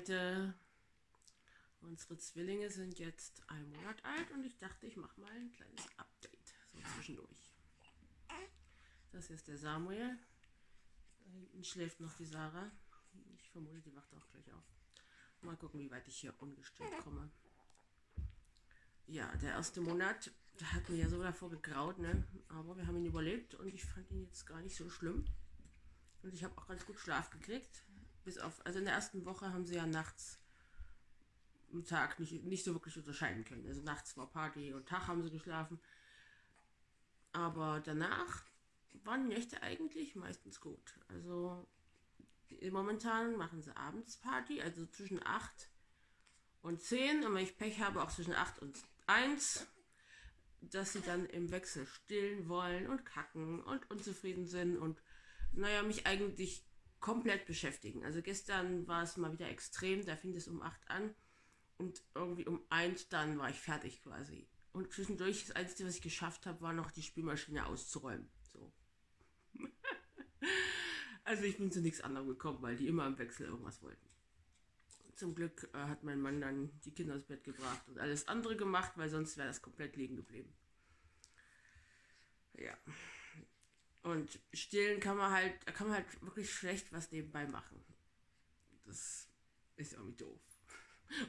Leute, unsere Zwillinge sind jetzt 1 Monat alt und ich dachte, ich mache mal ein kleines Update, so zwischendurch. Das hier ist der Samuel, da hinten schläft noch die Sarah, ich vermute, die wacht auch gleich auf. Mal gucken, wie weit ich hier ungestillt komme. Ja, der 1. Monat, da hat mir ja so davor gegraut, ne? Aber wir haben ihn überlebt und ich fand ihn jetzt gar nicht so schlimm. Und ich habe auch ganz gut Schlaf gekriegt. Bis auf, also in der ersten Woche haben sie ja nachts am Tag nicht so wirklich unterscheiden können. Also nachts war Party und Tag haben sie geschlafen. Aber danach waren die Nächte eigentlich meistens gut. Also momentan machen sie abends Party, also zwischen 8 und 10. Und wenn ich Pech habe, auch zwischen 8 und 1. Dass sie dann im Wechsel stillen wollen und kacken und unzufrieden sind und naja, mich eigentlich komplett beschäftigen. Also gestern war es mal wieder extrem, da fing es um 8 an und irgendwie um 1 dann war ich fertig quasi. Und zwischendurch, das Einzige, was ich geschafft habe, war noch die Spülmaschine auszuräumen. So. Also ich bin zu nichts anderem gekommen, weil die immer im Wechsel irgendwas wollten. Zum Glück hat mein Mann dann die Kinder ins Bett gebracht und alles andere gemacht, weil sonst wäre das komplett liegen geblieben. Ja. Und stillen da kann man halt wirklich schlecht was nebenbei machen. Das ist irgendwie doof.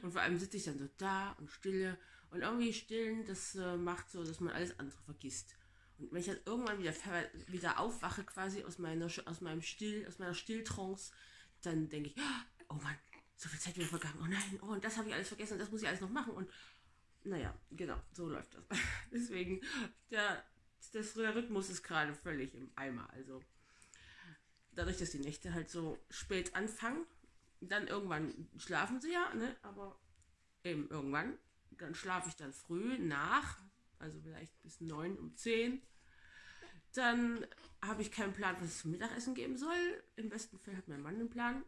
Und vor allem sitze ich dann so da und stille. Und irgendwie stillen, das macht so, dass man alles andere vergisst. Und wenn ich dann irgendwann wieder aufwache, quasi aus meiner Stilltrance, dann denke ich, oh Mann, so viel Zeit wieder vergangen. Oh nein, oh, und das habe ich alles vergessen, das muss ich alles noch machen. Und naja, genau, so läuft das. Deswegen, der Rhythmus ist gerade völlig im Eimer. Also dadurch, dass die Nächte halt so spät anfangen, dann irgendwann schlafen sie ja, ne? Aber eben irgendwann, dann schlafe ich dann früh nach, also vielleicht bis 9, um 10. Dann habe ich keinen Plan, was es zum Mittagessen geben soll. Im besten Fall hat mein Mann einen Plan.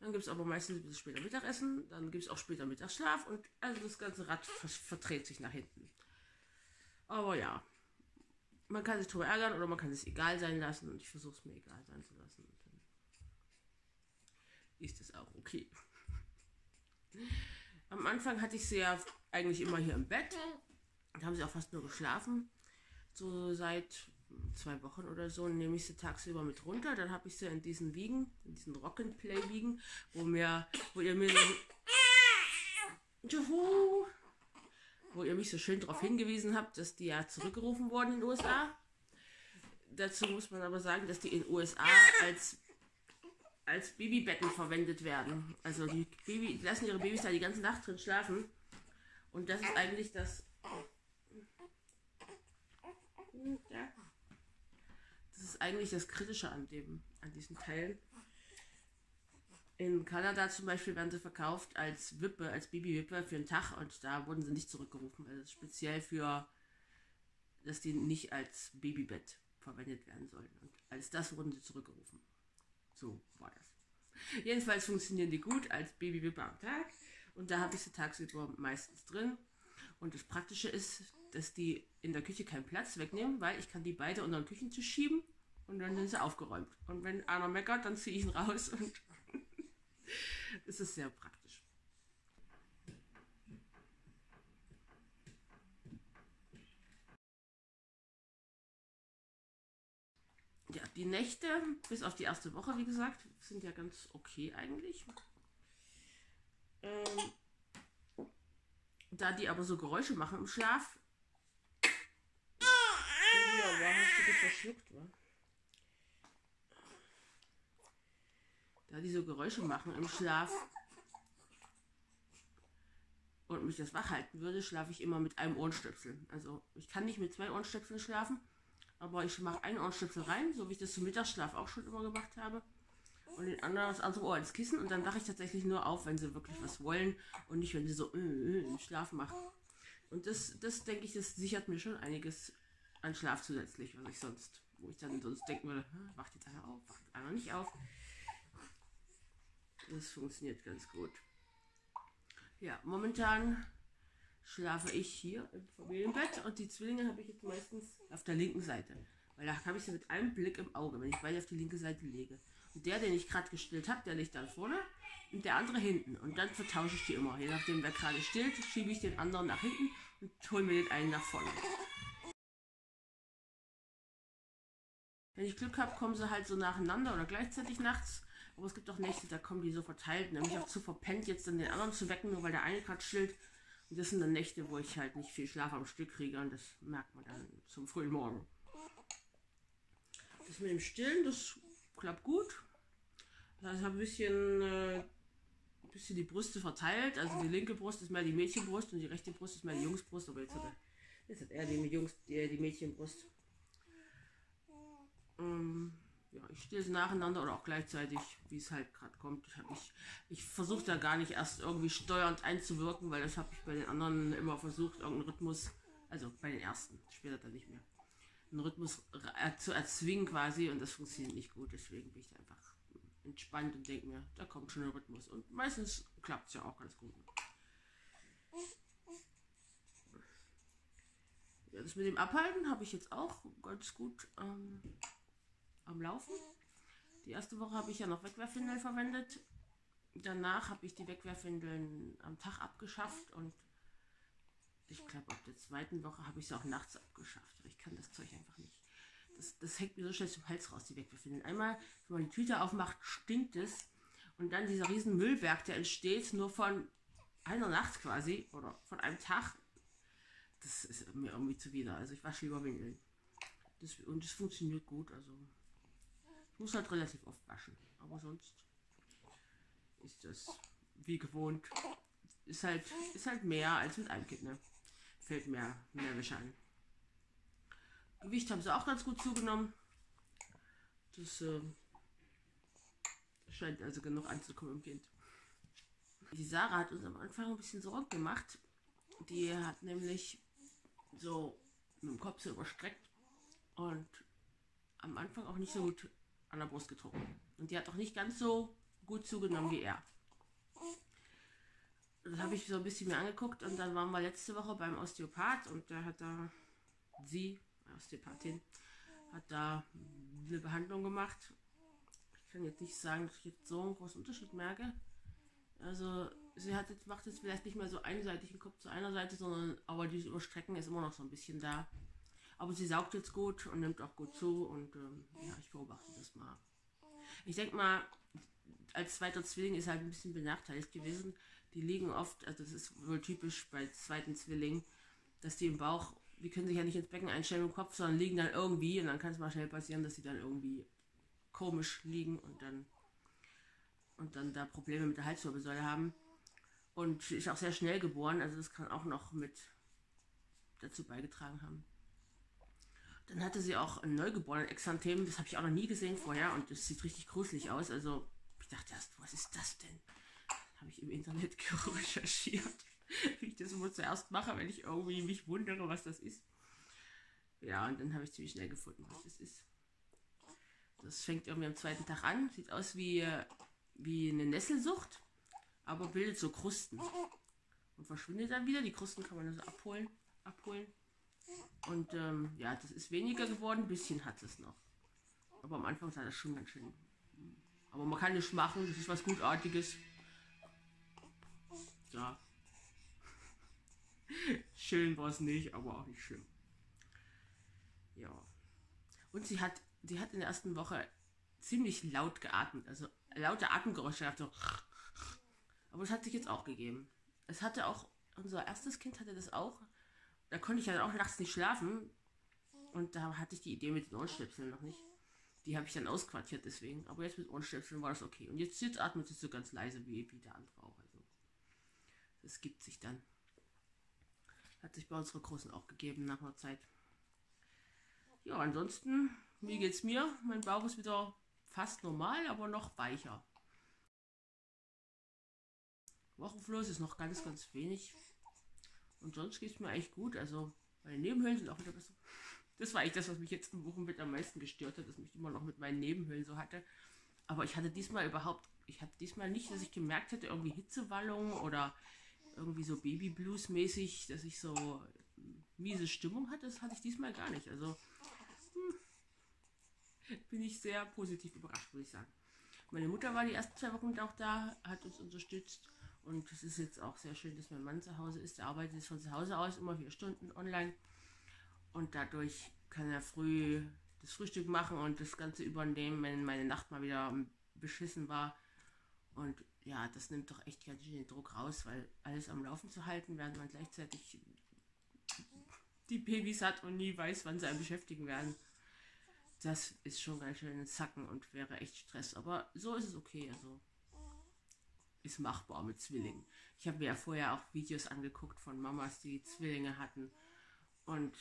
Dann gibt es aber meistens ein bisschen später Mittagessen, dann gibt es auch später Mittagsschlaf und also das ganze Rad verdreht sich nach hinten. Aber ja, man kann sich drüber ärgern oder man kann es egal sein lassen und ich versuche es mir egal sein zu lassen. Und dann ist es auch okay. Am Anfang hatte ich sie ja eigentlich immer hier im Bett. Da haben sie auch fast nur geschlafen. So seit 2 Wochen oder so nehme ich sie tagsüber mit runter. Dann habe ich sie in diesen Wiegen, in diesen Rock-and-Play-Wiegen, wo ihr mich so schön darauf hingewiesen habt, dass die ja zurückgerufen wurden in den USA. Dazu muss man aber sagen, dass die in den USA als Babybetten verwendet werden. Also die lassen ihre Babys da die ganze Nacht drin schlafen. Und das ist eigentlich das Kritische an diesen Teilen. In Kanada zum Beispiel werden sie verkauft als Wippe, als Babywippe für einen Tag und da wurden sie nicht zurückgerufen. Also speziell dass die nicht als Babybett verwendet werden sollen. Und als das wurden sie zurückgerufen. So war das. Jedenfalls funktionieren die gut als Babywippe am Tag und da habe ich sie tagsüber meistens drin. Und das Praktische ist, dass die in der Küche keinen Platz wegnehmen, weil ich kann die beide unter den Küchentisch schieben und dann sind sie aufgeräumt. Und wenn einer meckert, dann ziehe ich ihn raus und es ist sehr praktisch. Ja, die Nächte, bis auf die erste Woche, wie gesagt, sind ja ganz okay eigentlich. Da die aber so Geräusche machen im Schlaf. Ja, hast du dich verschluckt, wa? Da die so Geräusche machen im Schlaf und mich das wach halten würde, schlafe ich immer mit einem Ohrenstöpsel. Also ich kann nicht mit 2 Ohrenstöpseln schlafen, aber ich mache einen Ohrenstöpsel rein, so wie ich das zum Mittagsschlaf auch schon immer gemacht habe. Und den anderen das andere Ohr ins Kissen und dann wache ich tatsächlich nur auf, wenn sie wirklich was wollen und nicht, wenn sie so im Schlaf machen. Und das denke ich, das sichert mir schon einiges an Schlaf zusätzlich, wo ich dann sonst denken würde, wacht jetzt einer auf, wacht einer nicht auf. Das funktioniert ganz gut. Ja, momentan schlafe ich hier im Familienbett und die Zwillinge habe ich jetzt meistens auf der linken Seite. Weil da habe ich sie mit einem Blick im Auge, wenn ich beide auf die linke Seite lege. Und den ich gerade gestillt habe, der liegt dann vorne. und der andere hinten. Und dann vertausche ich die immer. Je nachdem, wer gerade stillt, schiebe ich den anderen nach hinten und hole mir den einen nach vorne. Wenn ich Glück habe, kommen sie halt so nacheinander oder gleichzeitig nachts. Aber es gibt auch Nächte, da kommen die so verteilt. Und dann bin ich auch zu verpennt, jetzt dann den anderen zu wecken, nur weil der eine gerade stillt. Und das sind dann Nächte, wo ich halt nicht viel Schlaf am Stück kriege. Und das merkt man dann zum frühen Morgen. Das mit dem Stillen, das klappt gut. Das heißt, ich habe ein bisschen die Brüste verteilt. Also die linke Brust ist mehr die Mädchenbrust und die rechte Brust ist mehr die Jungsbrust. Aber jetzt hat er die Mädchenbrust. Ja, ich stille sie nacheinander oder auch gleichzeitig, wie es halt gerade kommt. Ich versuche da gar nicht erst irgendwie steuernd einzuwirken, weil das habe ich bei den anderen immer versucht, irgendeinen Rhythmus, also bei den ersten, später dann nicht mehr, einen Rhythmus zu erzwingen quasi, und das funktioniert nicht gut. Deswegen bin ich da einfach entspannt und denke mir, da kommt schon ein Rhythmus, und meistens klappt es ja auch ganz gut. Ja, das mit dem Abhalten habe ich jetzt auch ganz gut am Laufen. Die erste Woche habe ich ja noch Wegwerfwindeln verwendet. Danach habe ich die Wegwerfwindeln am Tag abgeschafft, und ich glaube, ab der zweiten Woche habe ich sie auch nachts abgeschafft. Ich kann das Zeug einfach nicht. Das hängt mir so schnell zum Hals raus, die Wegwerfwindeln. Einmal, wenn man die Tüte aufmacht, stinkt es. Und dann dieser riesen Müllberg, der entsteht, nur von einer Nacht quasi, oder von einem Tag. Das ist mir irgendwie zuwider. Also ich wasche lieber Windeln. Und das funktioniert gut. Also ich muss halt relativ oft waschen. Aber sonst ist das wie gewohnt. Ist halt mehr als mit einem Kind, ne? Fällt mehr Wäsche an. Gewicht haben sie auch ganz gut zugenommen. Das scheint also genug anzukommen im Kind. Die Sarah hat uns am Anfang ein bisschen Sorgen gemacht. Die hat nämlich so mit dem Kopf so überstreckt und am Anfang auch nicht so gut an der Brust getrunken. Und die hat auch nicht ganz so gut zugenommen wie er. Das habe ich so ein bisschen mir angeguckt, und dann waren wir letzte Woche beim Osteopath, und der hat da, Osteopathin, hat da eine Behandlung gemacht. Ich kann jetzt nicht sagen, dass ich jetzt so einen großen Unterschied merke. Also sie macht jetzt vielleicht nicht mehr so einseitig den Kopf zu einer Seite, sondern aber dieses Überstrecken ist immer noch so ein bisschen da. Aber sie saugt jetzt gut und nimmt auch gut zu, und ja, ich beobachte das mal. Ich denke mal, als zweiter Zwilling ist halt ein bisschen benachteiligt gewesen. Die liegen oft, also das ist wohl typisch bei zweiten Zwillingen, dass die im Bauch, die können sich ja nicht ins Becken einstellen im Kopf, sondern liegen dann irgendwie, und dann kann es mal schnell passieren, dass sie dann irgendwie komisch liegen und dann da Probleme mit der Halswirbelsäule haben. Und sie ist auch sehr schnell geboren, also das kann auch noch mit dazu beigetragen haben. Dann hatte sie auch ein neugeborenen Exanthem, das habe ich auch noch nie gesehen vorher, und das sieht richtig gruselig aus. Also ich dachte erst, was ist das denn? Habe ich im Internet recherchiert, wie ich das immer zuerst mache, wenn ich irgendwie mich wundere, was das ist. Ja, und dann habe ich ziemlich schnell gefunden, was das ist. Das fängt irgendwie am zweiten Tag an, sieht aus wie eine Nesselsucht, aber bildet so Krusten und verschwindet dann wieder. Die Krusten kann man also abholen. Und ja, das ist weniger geworden, ein bisschen hat es noch. Aber am Anfang sah das schon ganz schön. Aber man kann nichts machen, das ist was Gutartiges. Ja. Schön war es nicht, aber auch nicht schlimm. Ja. Und sie hat in der ersten Woche ziemlich laut geatmet, also laute Atemgeräusche gehabt, so. Aber das hat sich jetzt auch gegeben. Es hatte auch, unser erstes Kind hatte das auch. Da konnte ich dann auch nachts nicht schlafen. Und da hatte ich die Idee mit den Ohrenstöpseln noch nicht. Die habe ich dann ausquartiert deswegen. Aber jetzt mit Ohrenstöpseln war das okay. Und jetzt atmet sie so ganz leise wie der andere auch. Also das gibt sich dann. Hat sich bei unserer Großen auch gegeben nach einer Zeit. Ja, ansonsten, wie geht's mir? Mein Bauch ist wieder fast normal, aber noch weicher. Wochenfluss ist noch ganz, ganz wenig. Und sonst geht es mir eigentlich gut. Also meine Nebenhöhlen sind auch wieder besser. Das war eigentlich das, was mich jetzt im Wochenbett am meisten gestört hat, dass mich immer noch mit meinen Nebenhöhlen so hatte. Aber ich hatte diesmal nicht, dass ich gemerkt hätte, irgendwie Hitzewallung oder irgendwie so Baby-Blues-mäßig, dass ich so miese Stimmung hatte. Das hatte ich diesmal gar nicht. Also bin ich sehr positiv überrascht, würde ich sagen. Meine Mutter war die ersten 2 Wochen auch da, hat uns unterstützt. Und es ist jetzt auch sehr schön, dass mein Mann zu Hause ist. Er arbeitet jetzt von zu Hause aus immer 4 Stunden online. Und dadurch kann er früh das Frühstück machen und das Ganze übernehmen, wenn meine Nacht mal wieder beschissen war. Und ja, das nimmt doch echt ganz schön den Druck raus, weil alles am Laufen zu halten, während man gleichzeitig die Babys hat und nie weiß, wann sie einen beschäftigen werden. Das ist schon ganz schön ein Zacken und wäre echt Stress. Aber so ist es okay, also ist machbar mit Zwillingen. Ich habe mir ja vorher auch Videos angeguckt von Mamas, die Zwillinge hatten. Und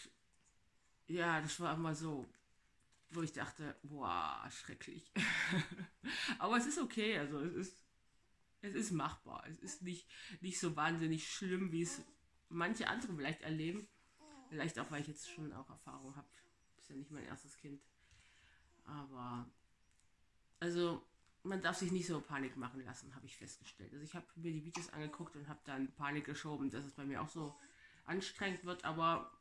ja, das war immer so, wo ich dachte, boah, schrecklich. Aber es ist okay, also es ist machbar. Es ist nicht so wahnsinnig schlimm, wie es manche andere vielleicht erleben. Vielleicht auch, weil ich jetzt schon auch Erfahrung habe. Ist ja nicht mein erstes Kind. Aber, also, man darf sich nicht so Panik machen lassen, habe ich festgestellt. Also ich habe mir die Videos angeguckt und habe dann Panik geschoben, dass es bei mir auch so anstrengend wird. Aber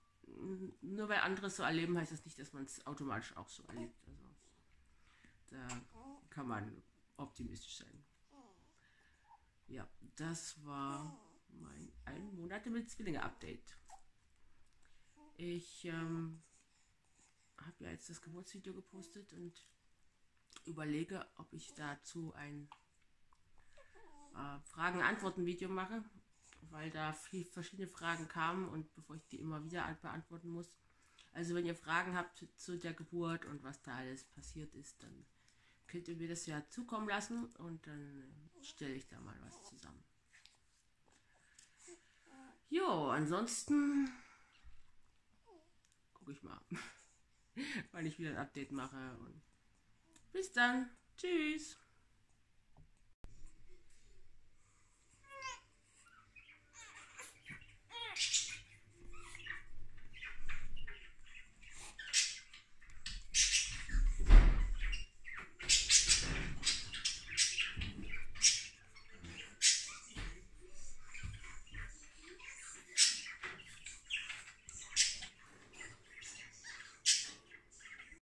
nur weil andere es so erleben, heißt das nicht, dass man es automatisch auch so erlebt. Also da kann man optimistisch sein. Ja, das war mein 1 Monate mit Zwillinge-Update. Ich habe ja jetzt das Geburtsvideo gepostet und überlege, ob ich dazu ein Fragen-Antworten-Video mache, weil da viele verschiedene Fragen kamen und bevor ich die immer wieder beantworten muss. Also wenn ihr Fragen habt zu der Geburt und was da alles passiert ist, dann könnt ihr mir das ja zukommen lassen und dann stelle ich da mal was zusammen. Jo, ansonsten gucke ich mal, wann ich wieder ein Update mache und bis dann. Tschüss.